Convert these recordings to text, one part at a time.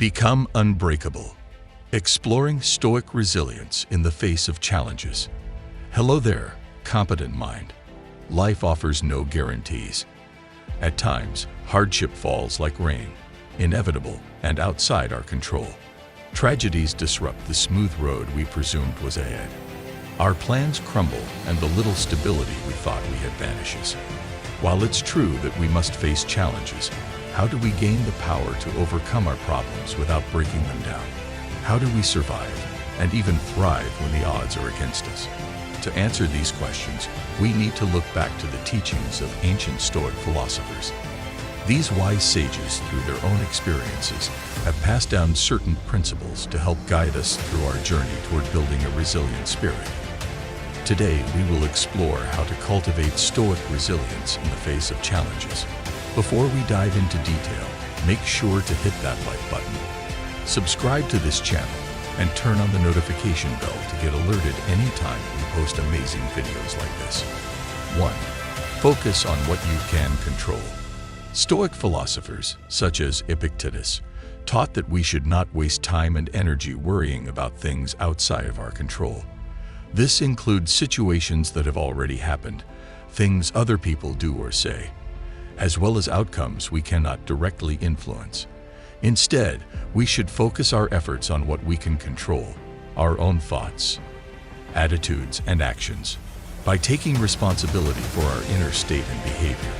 Become unbreakable. Exploring Stoic resilience in the face of challenges. Hello there, competent mind. Life offers no guarantees. At times, hardship falls like rain, inevitable and outside our control. Tragedies disrupt the smooth road we presumed was ahead. Our plans crumble and the little stability we thought we had vanishes. While it's true that we must face challenges, how do we gain the power to overcome our problems without breaking them down? How do we survive and even thrive when the odds are against us? To answer these questions, we need to look back to the teachings of ancient Stoic philosophers. These wise sages, through their own experiences, have passed down certain principles to help guide us through our journey toward building a resilient spirit. Today, we will explore how to cultivate Stoic resilience in the face of challenges. Before we dive into detail, make sure to hit that like button. Subscribe to this channel and turn on the notification bell to get alerted anytime we post amazing videos like this. 1. Focus on what you can control. Stoic philosophers, such as Epictetus, taught that we should not waste time and energy worrying about things outside of our control. This includes situations that have already happened, things other people do or say, as well as outcomes we cannot directly influence. Instead, we should focus our efforts on what we can control, our own thoughts, attitudes, and actions. By taking responsibility for our inner state and behavior,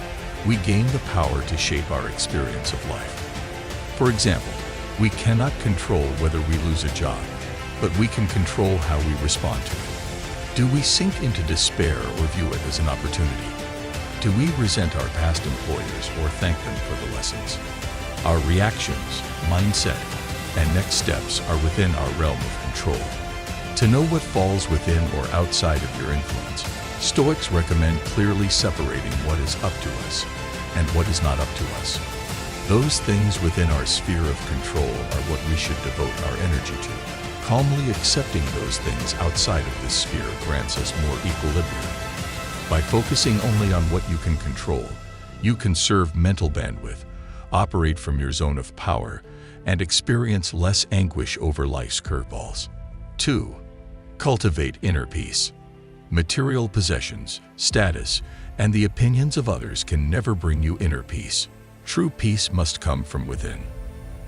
we gain the power to shape our experience of life. For example, we cannot control whether we lose a job, but we can control how we respond to it. Do we sink into despair or view it as an opportunity? Do we resent our past employers or thank them for the lessons? Our reactions, mindset, and next steps are within our realm of control. To know what falls within or outside of your influence, Stoics recommend clearly separating what is up to us and what is not up to us. Those things within our sphere of control are what we should devote our energy to. Calmly accepting those things outside of this sphere grants us more equilibrium. By focusing only on what you can control, you conserve mental bandwidth, operate from your zone of power, and experience less anguish over life's curveballs. 2. Cultivate inner peace. Material possessions, status, and the opinions of others can never bring you inner peace. True peace must come from within.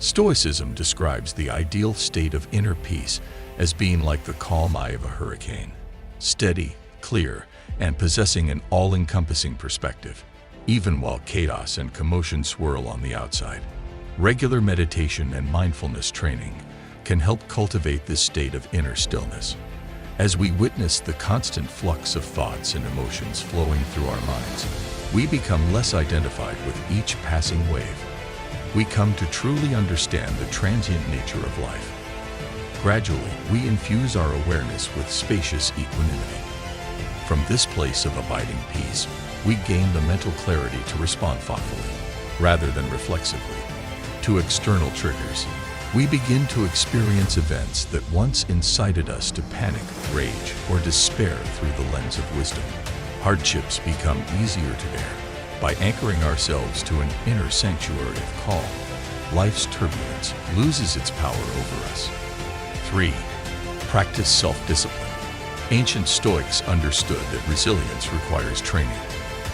Stoicism describes the ideal state of inner peace as being like the calm eye of a hurricane, steady, clear, and possessing an all-encompassing perspective, even while chaos and commotion swirl on the outside. Regular meditation and mindfulness training can help cultivate this state of inner stillness. As we witness the constant flux of thoughts and emotions flowing through our minds, we become less identified with each passing wave. We come to truly understand the transient nature of life. Gradually, we infuse our awareness with spacious equanimity. From this place of abiding peace, we gain the mental clarity to respond thoughtfully, rather than reflexively, to external triggers. We begin to experience events that once incited us to panic, rage, or despair through the lens of wisdom. Hardships become easier to bear. By anchoring ourselves to an inner sanctuary of calm, life's turbulence loses its power over us. 3. Practice self-discipline. Ancient Stoics understood that resilience requires training,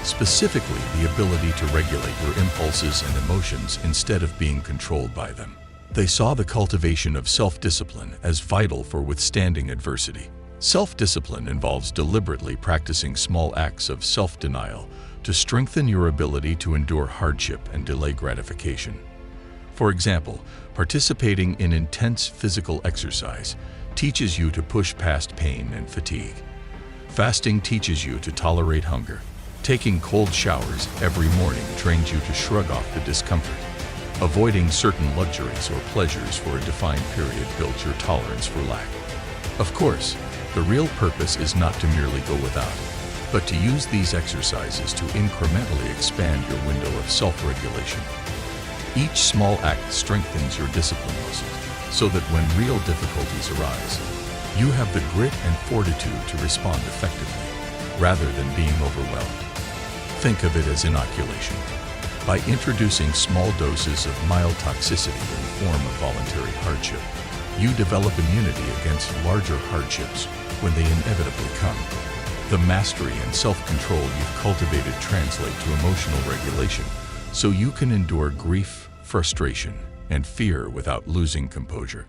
specifically the ability to regulate your impulses and emotions instead of being controlled by them. They saw the cultivation of self-discipline as vital for withstanding adversity. Self-discipline involves deliberately practicing small acts of self-denial to strengthen your ability to endure hardship and delay gratification. For example, participating in intense physical exercise teaches you to push past pain and fatigue. Fasting teaches you to tolerate hunger. Taking cold showers every morning trains you to shrug off the discomfort. Avoiding certain luxuries or pleasures for a defined period builds your tolerance for lack. Of course, the real purpose is not to merely go without, but to use these exercises to incrementally expand your window of self-regulation. Each small act strengthens your discipline muscle, so that when real difficulties arise, you have the grit and fortitude to respond effectively, rather than being overwhelmed. Think of it as inoculation. By introducing small doses of mild toxicity in the form of voluntary hardship, you develop immunity against larger hardships when they inevitably come. The mastery and self-control you've cultivated translate to emotional regulation, so you can endure grief, frustration, and fear without losing composure.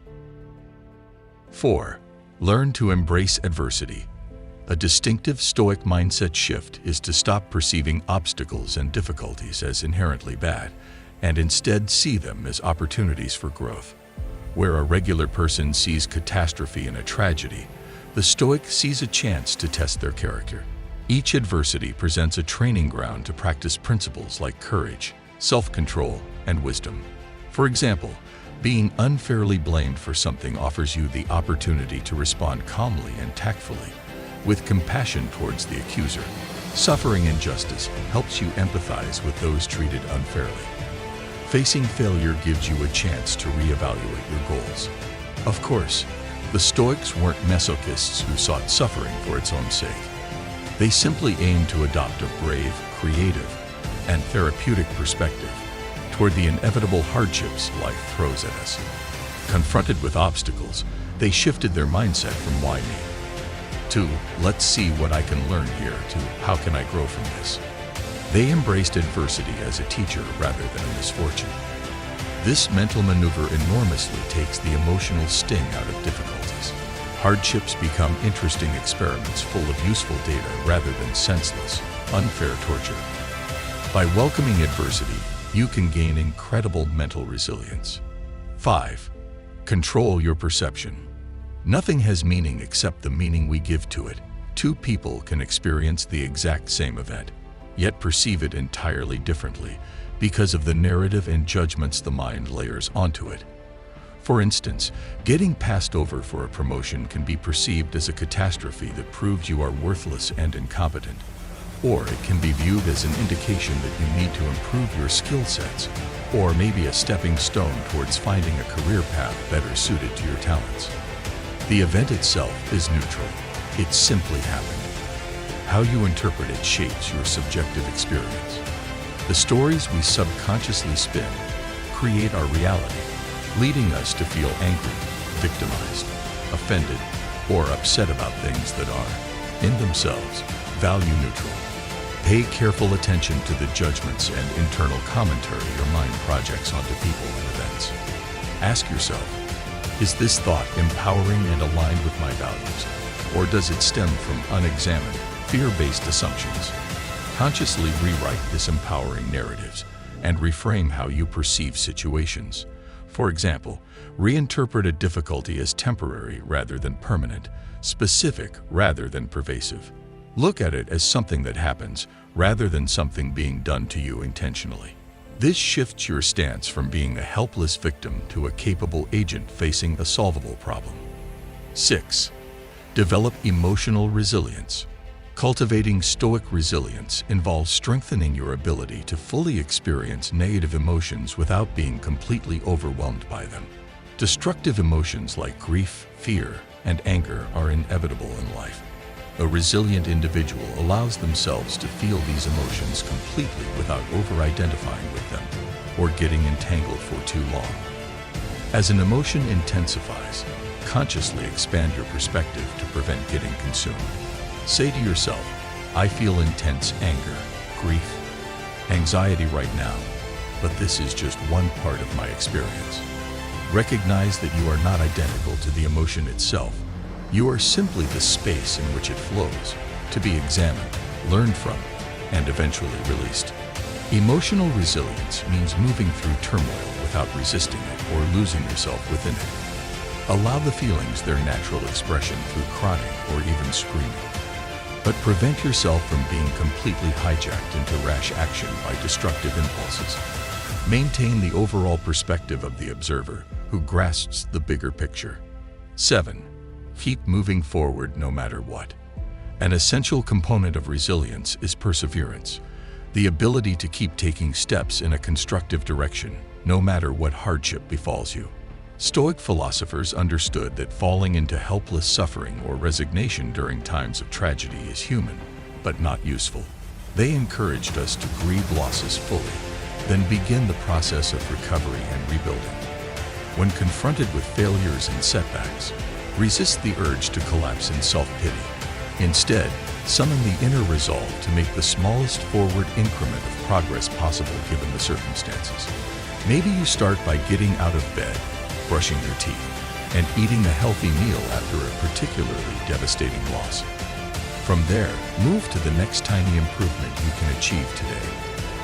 4. Learn to embrace adversity. A distinctive Stoic mindset shift is to stop perceiving obstacles and difficulties as inherently bad, and instead see them as opportunities for growth. Where a regular person sees catastrophe and a tragedy, the Stoic sees a chance to test their character. Each adversity presents a training ground to practice principles like courage, self-control, and wisdom. For example, being unfairly blamed for something offers you the opportunity to respond calmly and tactfully, with compassion towards the accuser. Suffering injustice helps you empathize with those treated unfairly. Facing failure gives you a chance to reevaluate your goals. Of course, the Stoics weren't masochists who sought suffering for its own sake. They simply aimed to adopt a brave, creative, and therapeutic perspective toward the inevitable hardships life throws at us. Confronted with obstacles, they shifted their mindset from why me to let's see what I can learn here to how can I grow from this. They embraced adversity as a teacher rather than a misfortune. This mental maneuver enormously takes the emotional sting out of difficulties. Hardships become interesting experiments full of useful data rather than senseless, unfair torture. By welcoming adversity, you can gain incredible mental resilience. 5. Control your perception. Nothing has meaning except the meaning we give to it. Two people can experience the exact same event, yet perceive it entirely differently because of the narrative and judgments the mind layers onto it. For instance, getting passed over for a promotion can be perceived as a catastrophe that proves you are worthless and incompetent, or it can be viewed as an indication that you need to improve your skill sets, or maybe a stepping stone towards finding a career path better suited to your talents. The event itself is neutral. It simply happened. How you interpret it shapes your subjective experience. The stories we subconsciously spin create our reality, leading us to feel angry, victimized, offended, or upset about things that are, in themselves, value neutral. Pay careful attention to the judgments and internal commentary your mind projects onto people and events. Ask yourself, is this thought empowering and aligned with my values, or does it stem from unexamined, fear-based assumptions? Consciously rewrite disempowering narratives and reframe how you perceive situations. For example, reinterpret a difficulty as temporary rather than permanent, specific rather than pervasive. Look at it as something that happens rather than something being done to you intentionally. This shifts your stance from being a helpless victim to a capable agent facing a solvable problem. 6. Develop emotional resilience. Cultivating Stoic resilience involves strengthening your ability to fully experience negative emotions without being completely overwhelmed by them. Destructive emotions like grief, fear, and anger are inevitable in life. A resilient individual allows themselves to feel these emotions completely without over-identifying with them or getting entangled for too long. As an emotion intensifies, consciously expand your perspective to prevent getting consumed. Say to yourself, I feel intense anger, grief, anxiety right now, but this is just one part of my experience. Recognize that you are not identical to the emotion itself. You are simply the space in which it flows, to be examined, learned from, and eventually released. Emotional resilience means moving through turmoil without resisting it or losing yourself within it. Allow the feelings their natural expression through crying or even screaming. But prevent yourself from being completely hijacked into rash action by destructive impulses. Maintain the overall perspective of the observer who grasps the bigger picture. 7. Keep moving forward no matter what. An essential component of resilience is perseverance, the ability to keep taking steps in a constructive direction, no matter what hardship befalls you. Stoic philosophers understood that falling into helpless suffering or resignation during times of tragedy is human, but not useful. They encouraged us to grieve losses fully, Then begin the process of recovery and rebuilding. When confronted with failures and setbacks, resist the urge to collapse in self-pity. Instead, summon the inner resolve to make the smallest forward increment of progress possible given the circumstances. Maybe you start by getting out of bed, brushing your teeth, and eating a healthy meal after a particularly devastating loss. From there, move to the next tiny improvement you can achieve today.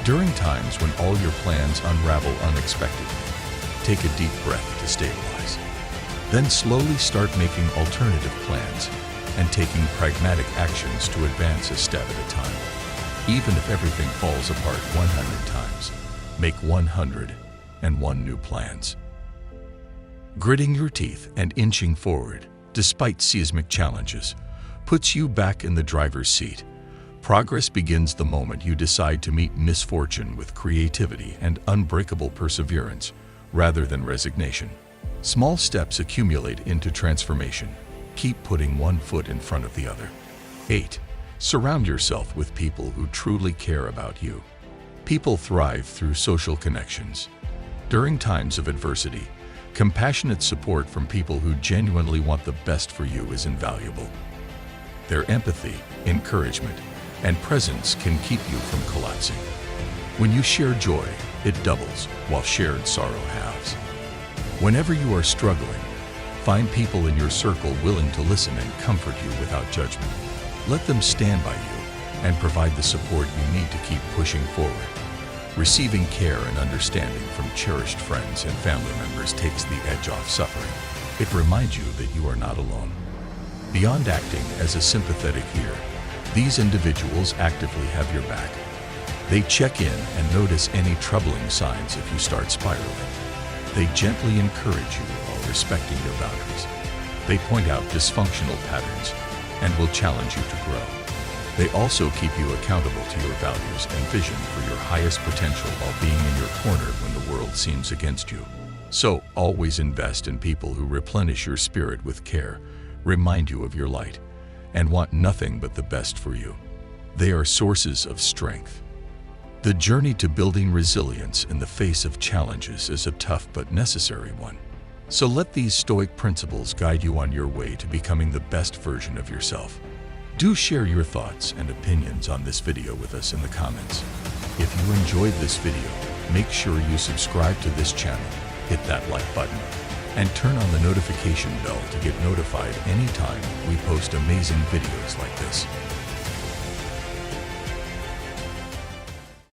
During times when all your plans unravel unexpectedly, take a deep breath to stabilize. Then slowly start making alternative plans and taking pragmatic actions to advance a step at a time. Even if everything falls apart 100 times, make 101 new plans. Gritting your teeth and inching forward, despite seismic challenges, puts you back in the driver's seat. Progress begins the moment you decide to meet misfortune with creativity and unbreakable perseverance, rather than resignation. Small steps accumulate into transformation. Keep putting one foot in front of the other. 8. Surround yourself with people who truly care about you. People thrive through social connections. During times of adversity, compassionate support from people who genuinely want the best for you is invaluable. Their empathy, encouragement, and presence can keep you from collapsing. When you share joy, it doubles, while shared sorrow halves. Whenever you are struggling, find people in your circle willing to listen and comfort you without judgment. Let them stand by you and provide the support you need to keep pushing forward. Receiving care and understanding from cherished friends and family members takes the edge off suffering. It reminds you that you are not alone. Beyond acting as a sympathetic ear, these individuals actively have your back. They check in and notice any troubling signs if you start spiraling. They gently encourage you while respecting your boundaries. They point out dysfunctional patterns and will challenge you to grow. They also keep you accountable to your values and vision for your highest potential while being in your corner when the world seems against you. So, always invest in people who replenish your spirit with care, remind you of your light, and want nothing but the best for you. They are sources of strength. The journey to building resilience in the face of challenges is a tough but necessary one. So let these Stoic principles guide you on your way to becoming the best version of yourself. Do share your thoughts and opinions on this video with us in the comments. If you enjoyed this video, make sure you subscribe to this channel, hit that like button, and turn on the notification bell to get notified anytime we post amazing videos like this.